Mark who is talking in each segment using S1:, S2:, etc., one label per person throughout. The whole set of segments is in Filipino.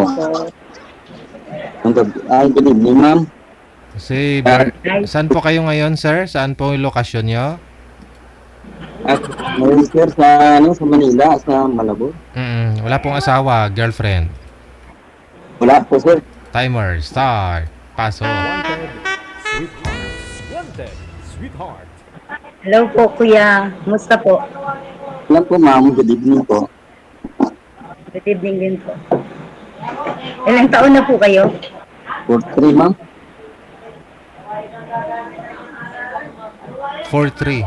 S1: Hello po.
S2: Good evening, ma'am.
S1: Hi.
S3: Saan po kayo ngayon, sir? Saan po yung lokasyon nyo?
S2: At ngayon, sir, sa Manila, sa Malabo.
S3: Wala pong asawa, girlfriend.
S2: Wala po, sir.
S3: Timer, start. Paso.
S4: Wanted, sweetheart.
S1: Hello po, kuya. Musta po?
S2: Wala po, ma'am. Good evening po.
S1: Good evening din po. Ilang taon na po kayo?
S2: 43, ma'am.
S3: 4-3.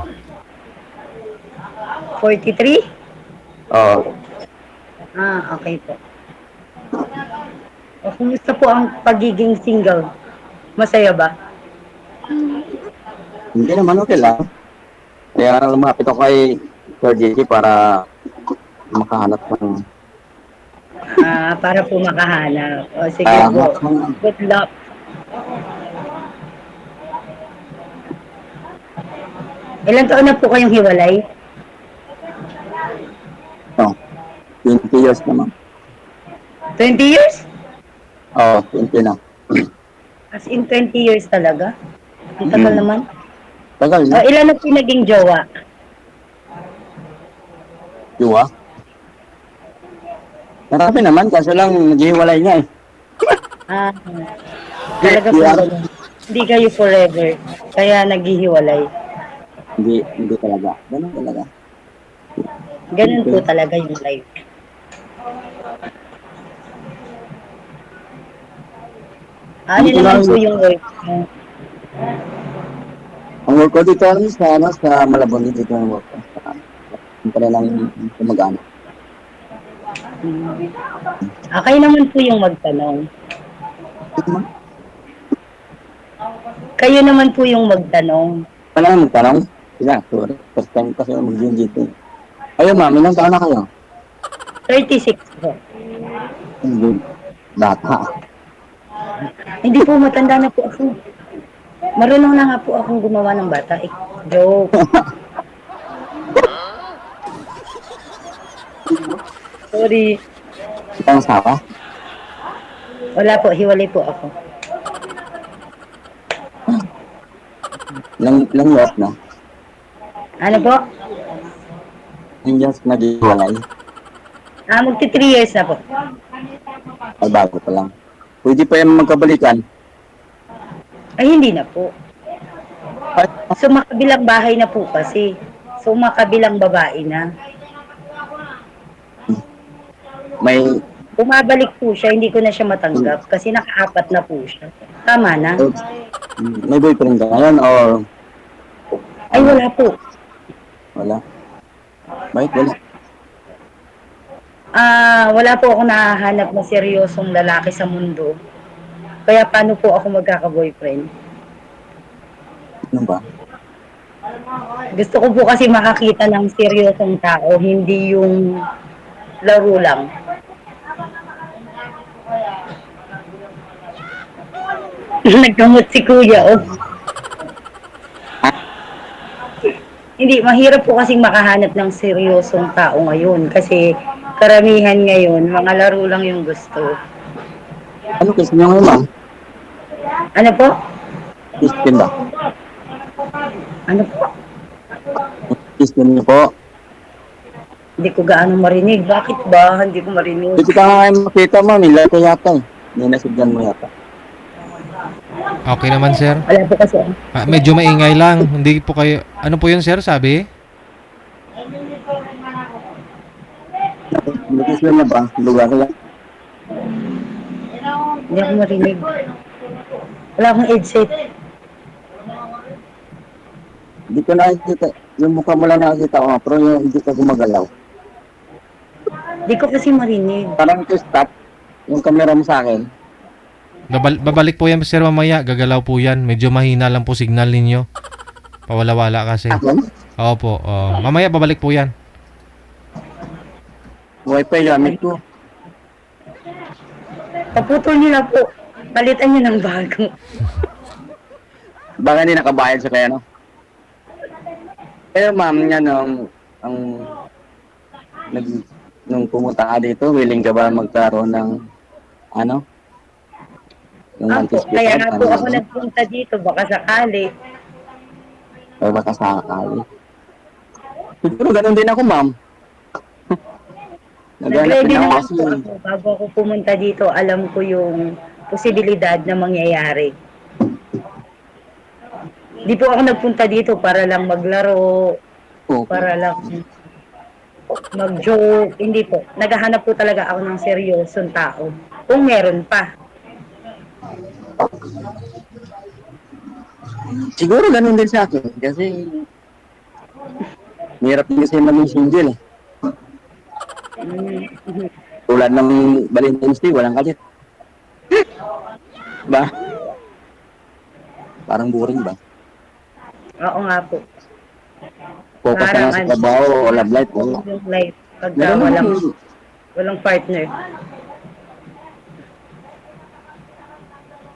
S1: 43?
S2: Oh,
S1: Okay po. Kumusta po ang pagiging single? Masaya ba?
S2: hindi naman okay lang. Kaya lumapit ako kay Sir JC para makahanap ng
S1: Para po makahanap. O, sige po. Good luck. Ilang taon na po kayong hiwalay?
S2: no, 20 years na, ma'am.
S1: 20 years?
S2: Oh, 20 na.
S1: As in 20 years talaga? Ang tagal naman.
S2: Tagal na.
S1: Ilan na po naging jowa?
S2: Diwa? Marami naman, kaso lang naghihiwalay niya eh.
S1: Talaga po ganun. Hindi kayo forever. Kaya naghihiwalay.
S2: Hindi talaga. Ganun talaga.
S1: Ganun po talaga yung life. Ano naman po yung work mo?
S2: Ang work ko dito sa Malabon dito ang work ko. Para lang mag-ano.
S1: Kayo naman po yung magtanong. Kayo naman po yung magtanong.
S2: Wala nang magtanong. Sila, sorry. First time kasi mag-gym dito. Ayun ma'am, ilang taon na kayo?
S1: 36 po.
S2: Hindi. Bata.
S1: Hindi po, matanda na po ako. Marunong na nga po akong gumawa ng bata. Joke. Sorry.
S2: Itang asawa?
S1: Wala po, hiwalay po ako.
S2: Ilang years na?
S1: Ano po?
S2: Ilang years na giwalay?
S1: Magti 3 years na po.
S2: Ay, bago pa lang. Pwede pa yung magkabalikan.
S1: Ay, hindi na po.
S2: Ay,
S1: So, makabilang bahay na po kasi. So, makabilang babae na.
S2: may,
S1: Bumabalik po siya, hindi ko na siya matanggap kasi nakaapat na po siya. Tama na.
S2: may boyfriend ka ngayon or
S1: Ay, wala po.
S2: wala? Bakit wala?
S1: Wala po ako nahahanap na seryosong lalaki sa mundo. Kaya paano po ako magkaka-boyfriend?
S2: Ano ba?
S1: Gusto ko po kasi makakita ng seryosong tao, hindi yung laro lang. Nagkamot si kuya, oh. Hindi, mahirap po kasing makahanap ng seryosong tao ngayon kasi karamihan ngayon, mga laro lang yung gusto.
S2: Ano kiss niyo ngayon ma'am?
S1: Ano po?
S2: Christian ba?
S1: Ano po?
S2: Kiss niyo po.
S1: Hindi ko gaano marinig. Bakit ba? Hindi ko marinig.
S2: Hindi ka nga makita ma'am. Nila ko yata eh. Ninasigdan mo yata.
S3: Okay naman, sir.
S1: Wala po kasi.
S3: Medyo maingay lang. Hindi po kayo... Ano po yun, sir? Sabi?
S2: Kiss niyo na ba? Lugar lang.
S1: Hindi ako marinig. Wala akong headset.
S2: Hindi ko nakikita. Yung mukha mo lang nakikita ko. Pero yung hindi ka gumagalaw.
S1: Hindi ko kasi marinig.
S2: Parang ito stop. Yung camera mo sa akin.
S3: Babalik po yan, sir, mamaya. Gagalaw po yan. Medyo mahina lang po signal ninyo. Pawala-wala kasi.
S2: Akin?
S3: Opo. Mamaya babalik po yan.
S2: Wi-Fi gamit ko.
S1: Paputol niyo na po. Palitan niyo ng bago.
S2: Baka hindi nakabayad sa kaya no? Pero ma'am, yan nung pumunta ka dito, willing ka ba magkaroon ng ano, yung
S1: Apo,
S2: anticipate
S1: kaya
S2: out,
S1: nga po
S2: ano,
S1: ako nagpunta dito, baka sakali.
S2: o baka sakali. Siguro ganun din ako, ma'am. Naghanap
S1: Nag-ready
S2: din ako
S1: naman
S2: kasi,
S1: po ako bago ako pumunta dito. Alam ko yung posibilidad na mangyayari. Di po ako nagpunta dito para lang maglaro,
S2: okay.
S1: para lang mag-joke. Hindi po. Naghahanap po talaga ako ng seryosong tao. Kung meron pa.
S2: Siguro ganun din sa akin. Kasi, mahirap din kasi maging single eh.
S1: Mm.
S2: Tulad ng Valentine's Day, walang kalit. Ba? Parang boring ba?
S1: Oo nga po.
S2: Focus na
S1: Parang
S2: lang sa trabaho o love life. Wala.
S1: yung life pagka
S2: Meron naman,
S1: walang partner.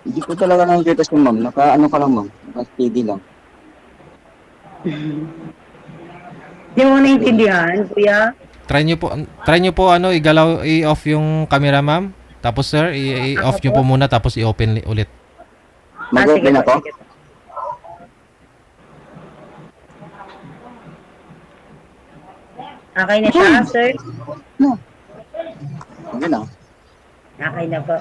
S2: hindi ko talaga nakikita si ma'am. Naka-ano ka lang, ma'am. Naka-steady lang.
S1: Hindi mo naintindihan, kuya?
S3: Try nyo po ano, igalaw, i-off yung camera, ma'am. Tapos sir, i-off nyo po muna tapos i-open ulit.
S2: Mag-open
S1: Sige po,
S2: ako?
S1: sige po. Okay na siya, sir?
S2: No. Hindi na.
S1: Okay na po.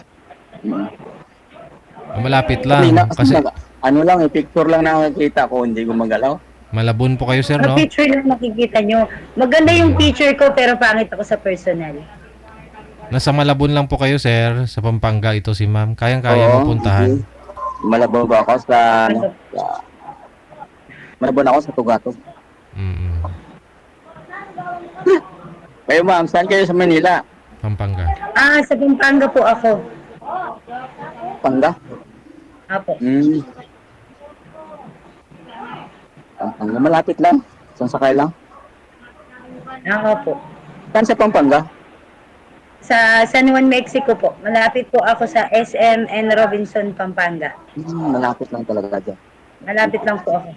S3: Malapit
S2: Kasi,
S3: lang kasi
S2: ano lang, picture lang na nakikita ko, hindi gumagalaw.
S3: malabon po kayo sir,
S1: Sa
S3: no?
S1: picture lang makikita nyo. Maganda yung picture ko pero pangit ako sa personal.
S3: Nasa Malabon lang po kayo sir, sa Pampanga ito si ma'am. Kayang-kaya
S2: Oo,
S3: mapuntahan.
S2: okay. Malabon ba ako sa, ano, malabon ako sa Tugatog.
S3: Mm.
S2: Kayo ma'am, saan kayo sa Manila?
S3: Pampanga.
S1: Sa Pampanga po ako.
S2: Panga?
S1: Apo.
S2: Pampanga, malapit lang. Saan sakay lang?
S1: Ako po.
S2: Saan sa Pampanga?
S1: Sa San Juan, Mexico po. Malapit po ako sa SM and Robinson, Pampanga.
S2: Malapit lang talaga dyan.
S1: Malapit lang po ako.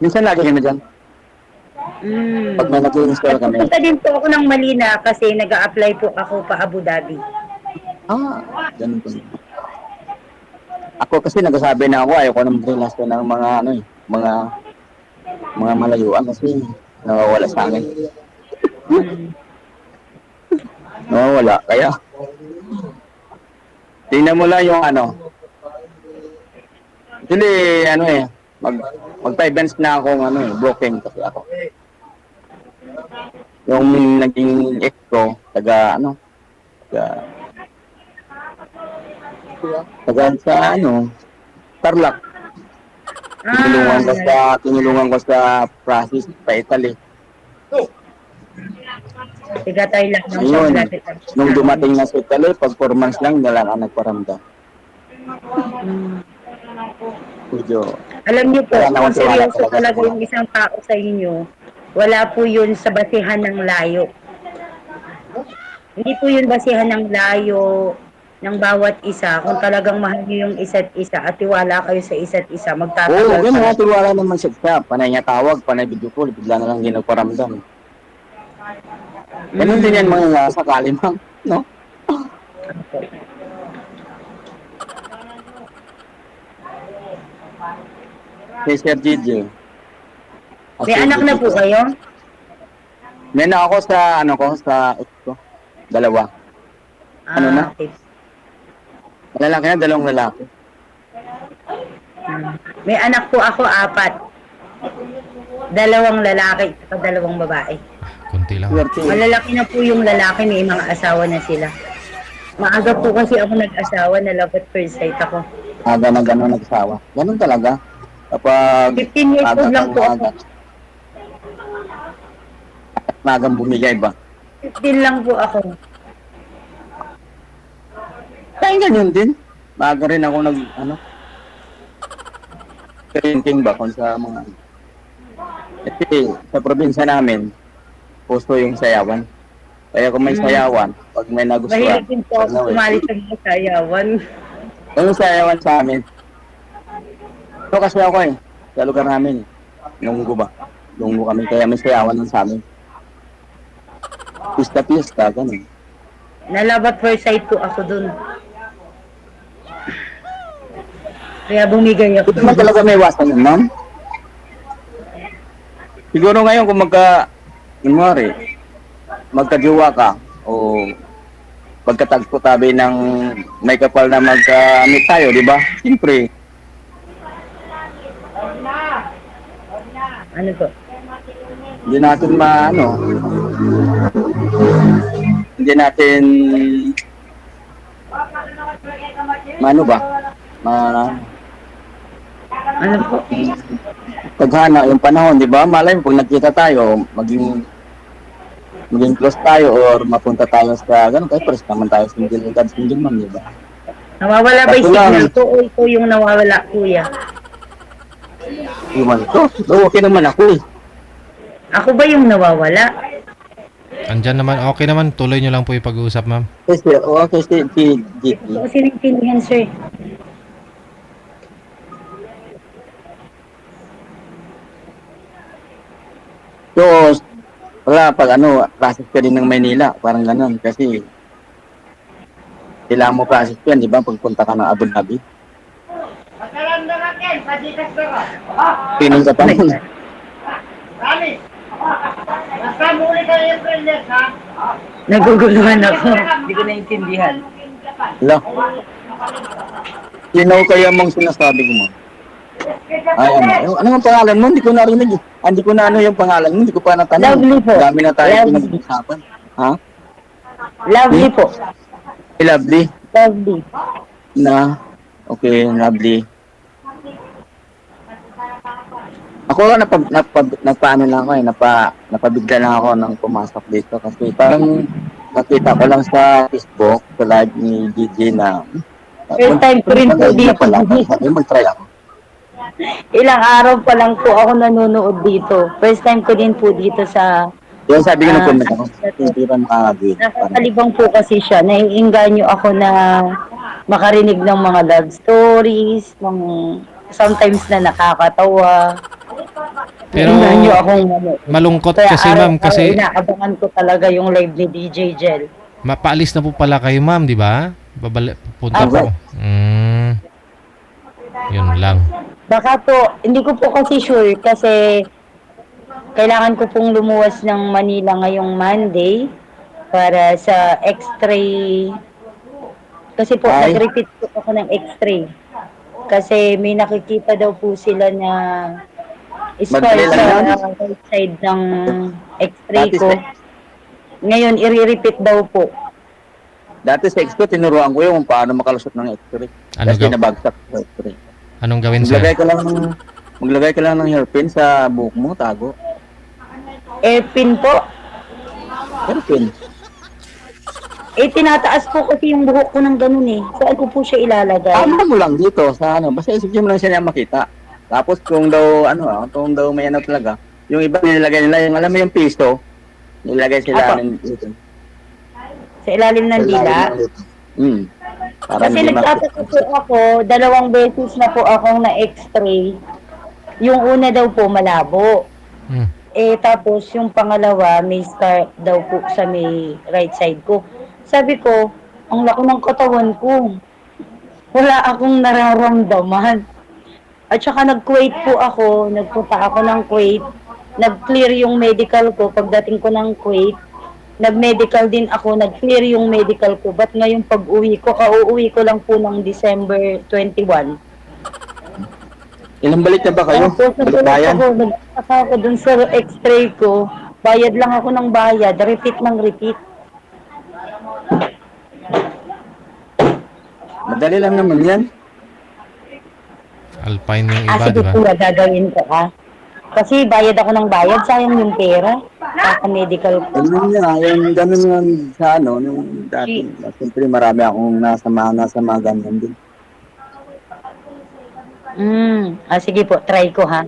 S2: Minsan lagi kami dyan. Pag may nag-install kami.
S1: Nagpunta din po ako ng Malina kasi nag-a-apply po ako pa Abu Dhabi.
S2: Ganun po. Ako kasi nagsasabi na ako, ayoko na mag-relax ko ng mga, ano eh, mga malayuan kasi nawawala sa akin. Nawawala. Kaya, tingnan mo lang yung ano. Hindi, ano eh, mag 5 months na akong ano eh, broken kasi ako. Yung naging ex ko, taga sa ano, Tarlac. Tinulungan ko sa process sa Italy.
S1: Tiga tayo lang ng
S2: Ayun,
S1: malapit lang.
S2: nung dumating na sa Italy, pag 4 months lang, wala ka nagparamdam. Medyo,
S1: Alam niyo po,
S2: Wala na
S1: kung
S2: akong tiwala
S1: seryoso
S2: talaga
S1: talaga
S2: sa
S1: yung isang tao sa inyo, wala po yun sa basihan ng layo. Hindi po yun basihan ng layo ng bawat isa. Kung talagang mahal niyo yung isa't isa at tiwala kayo sa isa't isa, magtatagal
S2: ganun nga,
S1: pa.
S2: tiwala naman siya. Panay niya tawag, panay video call, bigla na lang hindi nagparamdam. Ganun din yan mga sakali, ma'am. No? Si Sir Gigi.
S1: May anak na po kayo?
S2: May anak ako sa, sa ex ko. 2. Ano na?
S1: Okay.
S2: Lalaki na, 2 lalaki.
S1: May anak po ako, 4. 2 lalaki at 2 babae.
S3: Kunti lang.
S2: Swerte.
S1: Malalaki na po yung lalaki, may mga asawa na sila. Maaga po kasi ako nag-asawa, na love at first sight ako.
S2: Aga na gano'n nagsawa. Ganun talaga. Kapag
S1: 15 years old lang po ako.
S2: magang bumigay ba?
S1: 15 lang po ako.
S2: Kaya ganyan din. Maaga rin ako painting ba kung sa mga... Kasi sa probinsya namin, puso yung sayawan. Kaya kung may sayawan, pag may nagustuhan,
S1: Mahirap din po ako sumali sa mga sayawan.
S2: yung sayawan sa amin. Ito kasi ako sa lugar namin. Nunggo ba? Nunggo kami, kaya may sayawan lang sa amin. Pista-pista, ganun.
S1: Nalabat first sight po ako dun. Kaya bumigay ako.
S2: Ito naman talaga may iwasan yun, ma'am. Siguro ngayon kung kunwari, magkajowa ka o pagkatagpo tabi ng may kapal na magka-meet tayo, di ba? Siyempre,
S1: Ano po?
S2: hindi natin hindi natin maano ba?
S1: Ano po?
S2: Paghana yung panahon, di ba? Malay mo, pag nagkita tayo, maging close tayo or mapunta tayo sa ganun, kahit pares naman tayo single man, di ba?
S1: Nawawala ba yung
S2: Kaso lang-
S1: signal ko o ito yung nawawala, kuya?
S2: Iwan ko. So, okay naman ako eh.
S1: Ako ba yung nawawala?
S3: Andyan naman, okay naman, tuloy nyo lang po yung pag-uusap, ma'am.
S2: Kasi, okay, si GT.
S1: Ito kasi naintindihan, sir.
S2: So, wala, pag process ka din ng Maynila, parang ganun. Kasi, kailangan mo process yan, di ba? Pagpunta ka ng Abu Dhabi. Pining ka pa nun.
S1: Naguguluhan ako. Hindi ko naintindihan.
S2: Wala. Sino kaya mong sinasabi ko mo? Ay, ano ang pangalan mo? Hindi ko narinig. Hindi ko na yung pangalan mo. Hindi ko pa natanong.
S1: Lovely po.
S2: Dami na tayo
S1: Lovely.
S2: pinag-usapan. Ha?
S1: Lovely po.
S2: Lovely.
S1: Lovely.
S2: Okay, lovely. Ako napaano lang ako napabigla lang ako nang pumasok dito kasi parang nakita ko lang sa Facebook, sa live ni DJ na
S1: First time ko rin po dito.
S2: Sabi, mag-try ako.
S1: Ilang araw pa lang po ako nanonood dito. First time ko din po dito sa...
S2: Yung sabi ko ng comment ako, hindi ba makakagawin?
S1: Nakakalibang po kasi siya. Naiinganyo ako na makarinig ng mga love stories, sometimes na nakakatawa.
S3: Pero
S1: Naiinganyo akong
S3: malungkot
S1: Kaya
S3: kasi, ma'am,
S1: araw-araw
S3: kasi
S1: inaabangan ko talaga yung live ni DJ Jel.
S3: mapaalis na po pala kayo, ma'am, di ba? Punta po. Yun lang.
S1: Baka po, hindi ko po kasi sure kasi kailangan ko pong lumuwas ng Manila ngayong Monday para sa x-ray. Kasi po,
S2: Ay.
S1: nag-repeat po ako ng x-ray. Kasi may nakikita daw po sila na scar
S2: Madali lang
S1: sa right side ng x-ray
S2: Dati
S1: ko.
S2: sa-
S1: Ngayon, i-repeat daw po.
S2: Dati sa Expo, tinuruan ko yung paano makalusot ng X-ray.
S3: Ano
S2: Kasi
S3: gaw-
S2: nabagsak sa X-ray.
S3: Anong gawin, sir?
S2: Maglagay ka lang ng hairpin sa buhok mo, tago.
S1: Pin po.
S2: Hairpin.
S1: Tinataas po kasi yung buhok ko ng ganun eh. Saan ko po siya ilalagay?
S2: Tama mo lang dito sa basta isipin mo lang siya na makita. Tapos kung daw may talaga, yung iba nilagay nila yung alam mo yung piso, nilagay sila
S1: Apo.
S2: dito.
S1: Sa ilalim ng dila?
S2: Para
S1: Kasi
S2: hindi
S1: nagtataka po ako, 2 beses na po akong na-x-ray. Yung una daw po malabo.
S3: Hmm.
S1: Tapos yung pangalawa, may scar daw po sa may right side ko. Sabi ko, ang laki ng katawan ko. Wala akong nararamdaman. At saka nag-Kuwait po ako, nagpunta ako ng Kuwait. Nag-clear yung medical ko pagdating ko ng Kuwait. Nag-medical din ako, nag-clear yung medical ko. Ba't ngayon pag-uwi ko, kauuwi ko lang po ng December 21.
S2: Ilang balik na ba kayo?
S1: Tapos
S2: Balik bayan?
S1: nagtaka ako dun sa x-ray ko, bayad lang ako ng bayad, repeat ng repeat.
S2: Madali lang naman yan.
S3: Alpine yung iba,
S1: Sige
S3: di ba?
S1: po, gagawin ko Kasi bayad ako ng bayad, sayang yung pera. Kaka-medical ko.
S2: Ganun yan sa nung dati. Siyempre marami akong nasa mga ganyan din.
S1: Sige po, try ko ha.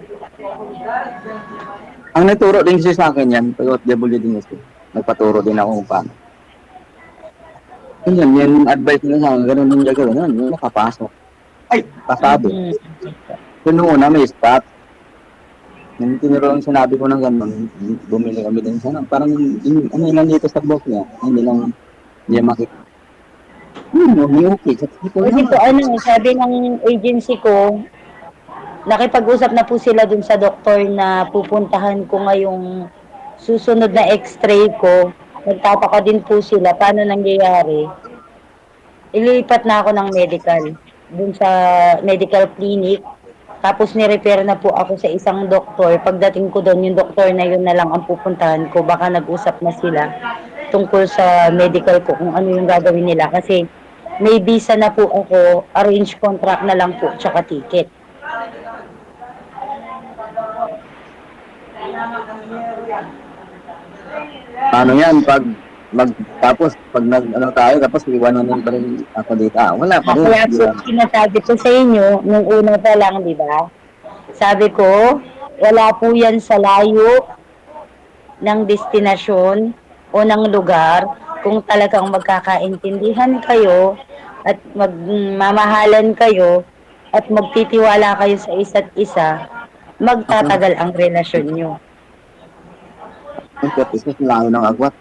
S2: Ang nagturo din kasi sa akin yan, pag-OFW din kasi. Nagpaturo din ako kung paano. Yun, yung advice nila sa akin, ganun yung gagawin, yung nakapasok. Ay, pasabi. Yun nung una, may stop. Yung tinuruan sinabi ko ng ganun, bumili kami din sana. Parang, ano lang dito sa book niya, hindi lang Hindi makita. Okay. Sabi ko
S1: Kasi po
S2: naman.
S1: sabi ng agency ko, nakipag-usap na po sila dun sa doktor na pupuntahan ko ngayong susunod na x-ray ko. Nagtataka din po sila paano nangyayari. Ilipat na ako ng medical dun sa medical clinic. Tapos ni-refer na po ako sa isang doktor. Pagdating ko doon, yung doktor na yun na lang ang pupuntahan ko. Baka nag-usap na sila tungkol sa medical ko kung ano yung gagawin nila. Kasi may visa na po ako, arrange contract na lang po, tsaka ticket.
S2: Ano yan, pag tapos pag ano tayo, tapos iwanan nun pa rin ako dito. Wala pa rin.
S1: Kaya po, sinasabi ko sa inyo, nung una pa lang, di ba? Sabi ko, wala po yan sa layo ng destinasyon o ng lugar. Kung talagang magkakaintindihan kayo at magmamahalan kayo at magtitiwala kayo sa isa't isa, magtatagal ang relasyon nyo.
S2: Ang purpose is layo ng agwat.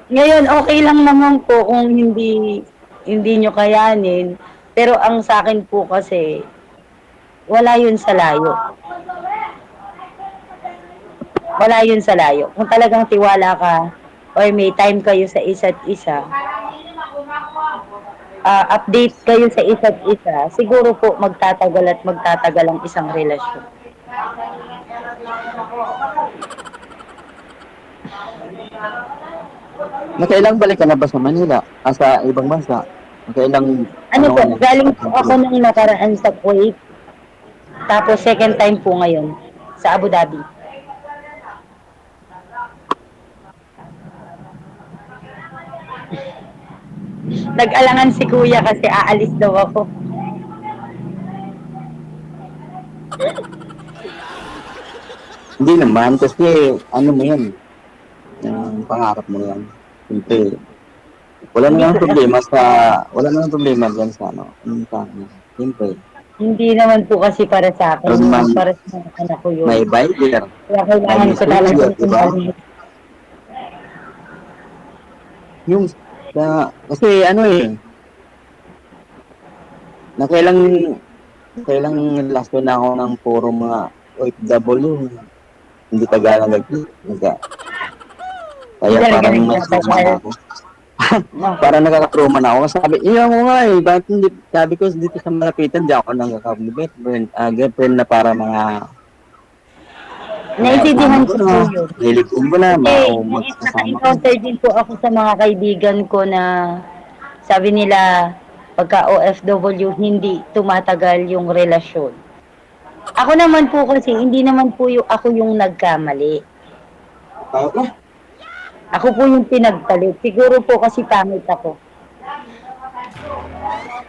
S1: Ngayon, okay lang naman po kung hindi nyo kayanin. Pero ang sa akin po kasi, wala yun sa layo. Wala yun sa layo. Kung talagang tiwala ka or may time kayo sa isa't isa, update kayo sa isa't isa, siguro po magtatagal at magtatagal ang isang relasyon.
S2: Nakailang balik ka na ba sa Manila? Sa ibang bansa? Nakailang
S1: Ano po, galing po ako nung nakaraan sa Kuwait. Tapos second time po ngayon sa Abu Dhabi. Nag-alangan si kuya kasi aalis daw ako.
S2: Hindi naman, kasi ano mo yan, yung pangarap mo yan. Siyempre, wala namang problema dyan sa ano. Siyempre,
S1: Hindi naman po kasi para sa akin,
S2: Pero man-
S1: para sa mga anak ko yun.
S2: may buyer.
S1: Kaya kailangan ko talaga
S2: Diba? Yung, kasi ano kailang last na ako ng puro mga OFW. Hindi Tagalog kaya
S1: Talaga
S2: parang
S1: rin
S2: may
S1: nagtagal.
S2: trauma na ako. Parang nakaka-trauma na ako. Sabi, iya mo nga bakit hindi, sabi ko dito sa malapitan, di ako nagkakabit. Girlfriend na para mga
S1: Naintindihan ko po yun.
S2: Hiligin ko na, magsasama ko.
S1: Naka-encounter din po ako sa mga kaibigan ko na sabi nila pagka OFW hindi tumatagal yung relasyon. Ako naman po kasi hindi naman po ako yung nagkamali. Ako po yung pinagpalit. Siguro po kasi pangit ako.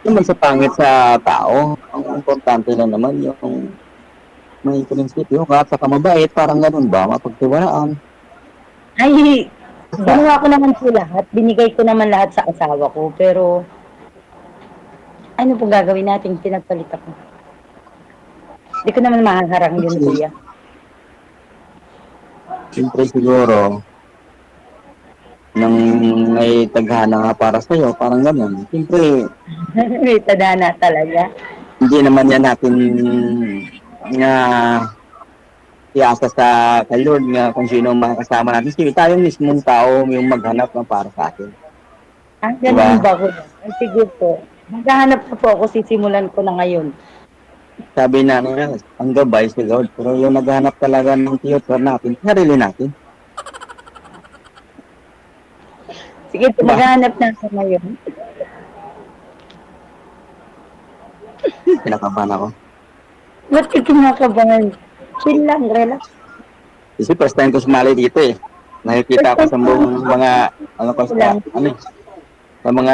S2: Naman sa pangit sa tao, ang importante lang naman yung may prinsipyo ka at saka mabait, parang ganun ba, mapagtiwalaan.
S1: Ay, ginawa ko naman po lahat. Binigay ko naman lahat sa asawa ko. Pero, ano po gagawin natin? Pinagpalit ako. Hindi ko naman mahaharang yun, kuya.
S2: Siyempre siguro, nang may taghana nga para sa'yo, parang ganun. Siyempre,
S1: May tadhana talaga.
S2: hindi naman yan natin nga iasa sa kay Lord nga kung sino ang makakasama natin. Sige, tayo mismong tao yung maghanap ng para sa atin.
S1: Ganun
S2: Diba?
S1: ba ko? Ay, sige po. Maghahanap na po ako, sisimulan ko na ngayon.
S2: Sabi na nga, ang gabay si Lord. Pero yung naghanap talaga ng tutor natin, sarili natin.
S1: Sige po, maghahanap na ako ngayon.
S2: Kinakabahan ako.
S1: Ba't ka kinakabahan? Chill lang, relax.
S2: Kasi first time ko sumali dito eh. Nakikita ko sa mga, ano ko sa, ano eh, sa mga,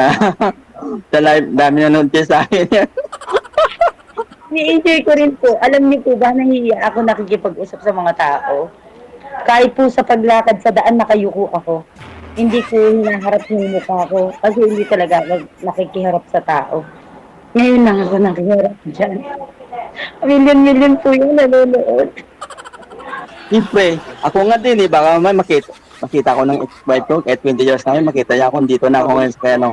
S2: sa live, dami na notice sa akin.
S1: Ni-enjoy ko rin po. Alam niyo po ba, nahihiya ako nakikipag-usap sa mga tao. Kahit po sa paglakad sa daan, nakayuko ako. Hindi ko hinaharap yung mukha ko kasi hindi talaga ako nakikiharap sa tao. Ngayon lang ako nakiharap dyan. Milyon-milyon po yung nanonood.
S2: Siyempre, ako nga din eh, baka may makita. makita ko ng ex-wife ko, kahit 20 years na yun, makita niya ako, dito na ako ngayon sa kaya, no,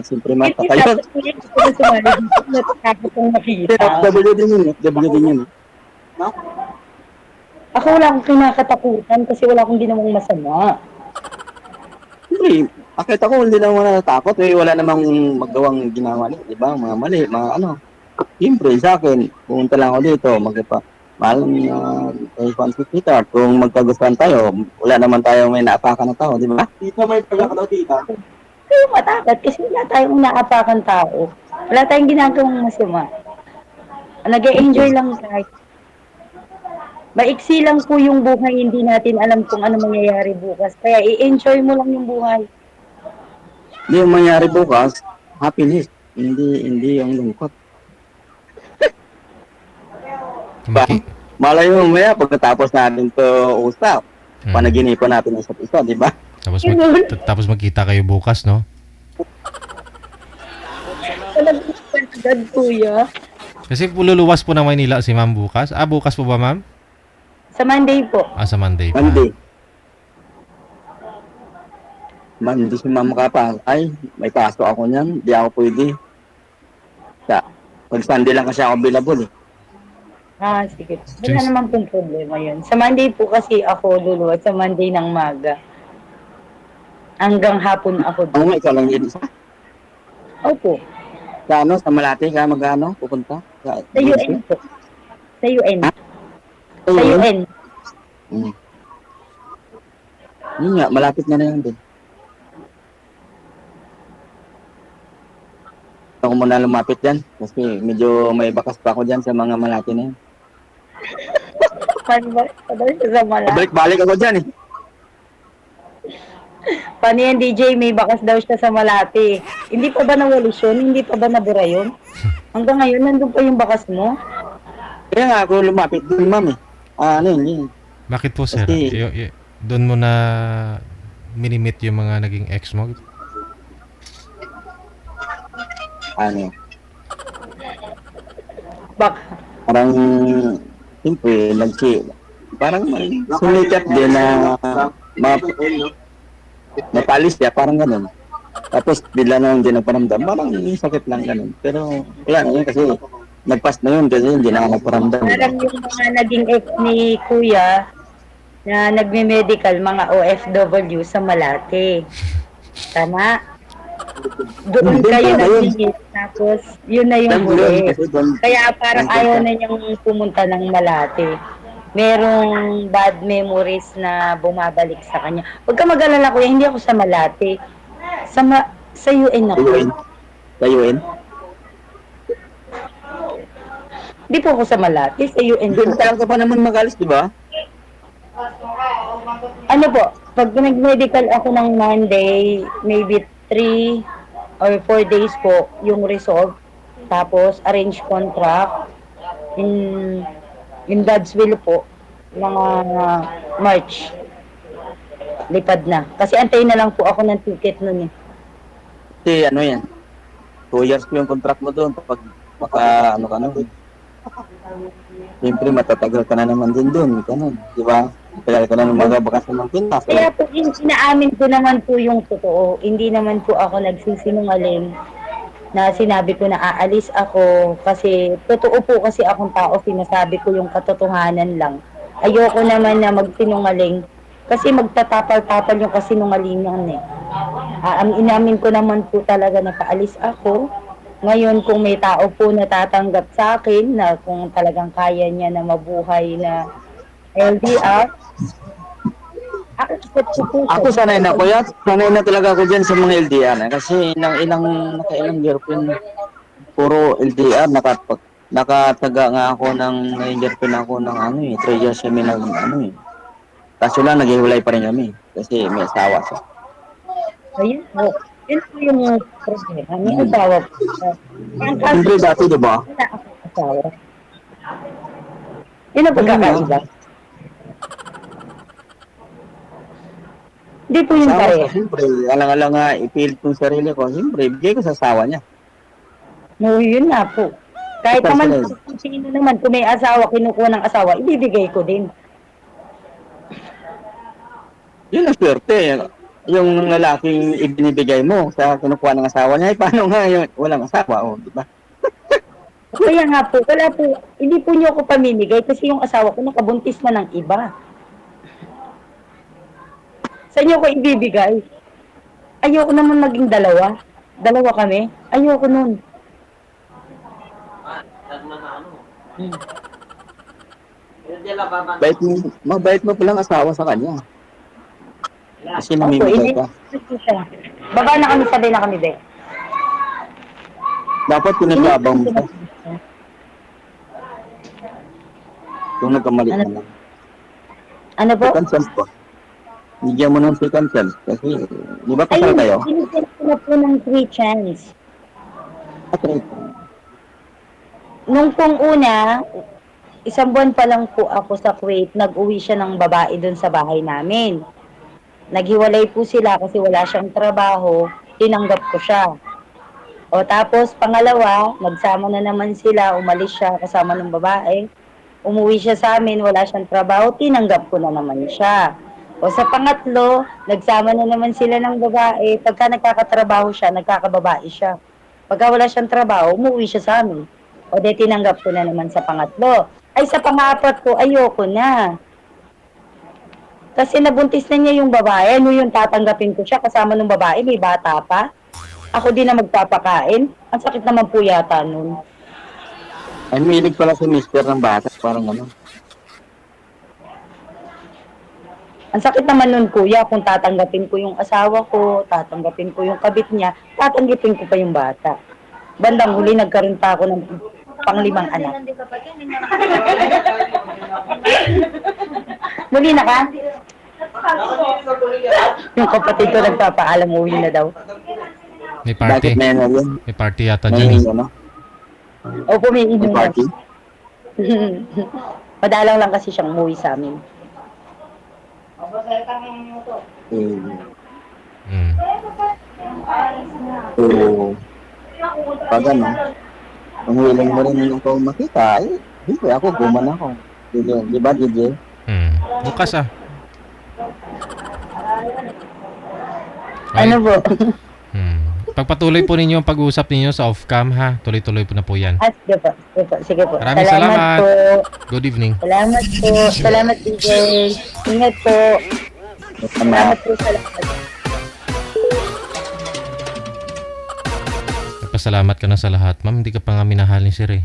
S2: siyempre mata
S1: Hindi
S2: kayo.
S1: tapos ko yung gusto ko sumali dito. Natakot kong makita.
S2: FW din yun, FW din yun.
S1: Ako wala akong kinakatakutan kasi wala akong ginawang masama.
S2: Hindi, akit ako, hindi naman natatakot, wala namang magawang ginawa niya, di ba, mga mali, mga ano. Siyempre, sa akin, pumunta lang ako dito, mahal kay Francis Peter, kung magkagustuhan tayo, wala naman tayo may naapakan na tao, di ba? Dito may pagkakataw dito.
S1: Kayo matakot kasi wala tayong naapakan tao. Wala tayong ginagawang masama. Nag-e-enjoy lang tayo. Maiksi lang po yung buhay, hindi natin alam kung ano mangyayari bukas. Kaya i-enjoy mo lang yung buhay.
S2: Hindi yung mangyari bukas, happiness, hindi yung lungkot.
S3: Maki-
S2: Malay mo mamaya, pagkatapos natin to usap,
S3: Mm.
S2: panaginipan natin isa't isa, di ba?
S3: Tapos magkita kayo bukas, no?
S1: Talagang agad, kuya.
S3: Kasi luluwas po ng Maynila si ma'am bukas. Bukas po ba, ma'am?
S1: Sa Monday po.
S3: Sa Monday pa.
S2: Monday. Hindi si ma'am makapasok. Ay, may pasok ako niyan, di ako pwede. Pag Sunday lang kasi ako available eh.
S1: Sige. Wala naman pong problema yun. Sa Monday po kasi ako luluwas. Sa Monday ng maga. Hanggang hapon ako
S2: Ang
S1: doon.
S2: may ikaw lang yun isa.
S1: Opo.
S2: Sa ano, sa Malate ka mag-ano, pupunta?
S1: Sa UN po. Sa UN. Sa
S2: Ayun.
S1: UN.
S2: Yun nga, malapit na yan din. Ako muna lumapit dyan kasi medyo may bakas pa ako dyan sa mga Malate na yan.
S1: Paano ba? Paano siya sa mala?
S2: Balik-balik ako dyan eh.
S1: Paano yan, DJ? May bakas daw siya sa Malate. Hindi pa ba nawalis yun? Hindi pa ba nabura yun? Hanggang ngayon, nandun pa yung bakas mo?
S2: Kaya nga ako lumapit dun, ma'am eh. Ano yun?
S3: Bakit po, sir?
S2: Kasi-
S3: Doon mo na minimit yung mga naging ex mo?
S2: Ano?
S1: Baka.
S2: Parang, siyempre, parang sumikat din na mapalis siya, parang ganun. Tapos, bigla na lang din nagparamdam. Parang sakit lang ganun. Pero, wala na yun kasi, nagpas na yun kasi hindi na ako nagparamdam.
S1: Parang yung mga naging ex ni Kuya na nagme-medical, mga OFW sa Malate. Tama? Doon
S2: Doon
S1: kayo
S2: pa yun.
S1: naging tapos yun na yung
S2: Doon,
S1: huli.
S2: kasi doon-
S1: Kaya parang
S2: doon
S1: ayaw
S2: ka.
S1: na niyang pumunta ng Malate. Merong bad memories na bumabalik sa kanya. Huwag ka mag-alala, Kuya, hindi ako sa Malate. Sa UN
S2: Sa
S1: ako.
S2: UN? Sa UN?
S1: Hindi po ako sa Malate, sa UN.
S2: Hindi, matagal ka pa naman mag-alis, di ba?
S1: Ano po, pag nag-medical ako ng Monday, maybe 3 or 4 days po yung result. Tapos arrange contract in God's will po, mga March. Lipad na. Kasi antayin na lang po ako ng ticket nun eh.
S2: Kasi ano yan, 2 years po yung contract mo doon kapag ano ka nun. Siyempre matatagal ka na naman din doon, ganun, di ba? Tagal ka na ng mga bakasyon ng Pinas.
S1: Kaya po inaamin ko naman po yung totoo. Hindi naman po ako nagsisinungaling na sinabi ko na aalis ako kasi totoo po kasi akong tao, sinasabi ko yung katotohanan lang. Ayoko naman na magsinungaling kasi magtatapal-tapal yung kasinungalingan eh. Inamin ko naman po talaga na paalis ako. Ngayon kung may tao po na tatanggap sa akin na kung talagang kaya niya na mabuhay na LDR, accept ko po siya.
S2: Ako sanay na kuya, sanay na talaga ako dyan sa mga LDR kasi nakailang girlfriend, puro LDR, nakataga nga ako ng girlfriend ako ng 3 years kami kaso lang naghiwalay pa rin kami kasi may asawa siya.
S1: Ayun po. Yun po yung problema. May asawa po. Ang kaso,
S2: Siyempre dati diba?
S1: wala akong asawa. Yun ang pagkakaiba. Hindi po yung
S2: Asawa
S1: pareho.
S2: ko, siyempre, alang-alang nga ipilit kong sarili ko, siyempre, bigay ko sa asawa niya.
S1: No, yun na po. Kahit naman
S2: Personal.
S1: kung sino naman, kung may asawa, kinukuha ng asawa, ibibigay ko din.
S2: Yun ang swerte. Yung lalaking ibinibigay mo sa kinukuha ng asawa niya, paano nga yung walang asawa, di ba?
S1: Kaya nga po, wala po, hindi po niyo ako pamimigay kasi yung asawa ko nakabuntis na ng iba. Sa inyo ko ibibigay. Ayoko naman maging dalawa. Dalawa kami. Ayoko nun. Hmm.
S2: Mabait mo palang asawa sa kanya. Kasi
S1: Opo,
S2: namimigay ka.
S1: siya. Baba na kami, sabay na kami, Be.
S2: Dapat pinagbabang mo siya. Kung nagkamali ka lang.
S1: Ano po?
S2: Second chance po. Bigyan mo ng second chance. Kasi, di ba pasal
S1: Ayun,
S2: kayo?
S1: binigyan ko na po ng 3 chance.
S2: Okay.
S1: Nung pong una, 1 buwan pa lang po ako sa Kuwait, nag-uwi siya ng babae dun sa bahay namin. Naghiwalay po sila kasi wala siyang trabaho, tinanggap ko siya. O tapos, pangalawa, nagsama na naman sila, umalis siya kasama ng babae. Umuwi siya sa amin, wala siyang trabaho, tinanggap ko na naman siya. O sa pangatlo, nagsama na naman sila ng babae, pagka nagkakatrabaho siya, nagkakababae siya. Pagka wala siyang trabaho, umuwi siya sa amin. O de tinanggap ko na naman sa pangatlo. Ay sa pangapat ko, ayoko na. Kasi nabuntis na niya yung babae, ano yung tatanggapin ko siya kasama ng babae, may bata pa. Ako din na magpapakain. Ang sakit naman po yata nun.
S2: Ay, milig pala si mister ng bata. Parang ano.
S1: Ang sakit naman nun, kuya, kung tatanggapin ko yung asawa ko, tatanggapin ko yung kabit niya, tatanggapin ko pa yung bata. Bandang huli, nagkaroon pa ako ng pang-5 anak. Muli na ka? Yung kapatid ko nagpapaalam, uwi na daw.
S3: May
S2: Bakit
S3: party.
S2: may ano yun?
S3: May party yata
S2: May
S3: dyan eh.
S2: ano?
S1: Opo, may
S2: May
S1: inom
S2: party?
S1: Madalang lang kasi siyang umuwi sa amin.
S3: Mm.
S2: So, pag ano, kung willing mo rin yung kung makita, eh, hindi ako, guman ako. Di ba, DJ?
S3: Mm. Bukas ah.
S1: Ano po?
S3: Hmm. Pagpatuloy po ninyo ang pag-uusap ninyo sa off-cam ha. Tuloy-tuloy po na po yan.
S1: Sige po, sige po, sige po.
S3: Maraming salamat.
S1: po.
S3: Good evening.
S1: Salamat po. Salamat, DJ. Ingat po. Salamat po sa lahat.
S3: Nagpasalamat ka na sa lahat. Ma'am, hindi ka pa nga minahal ni Sir eh.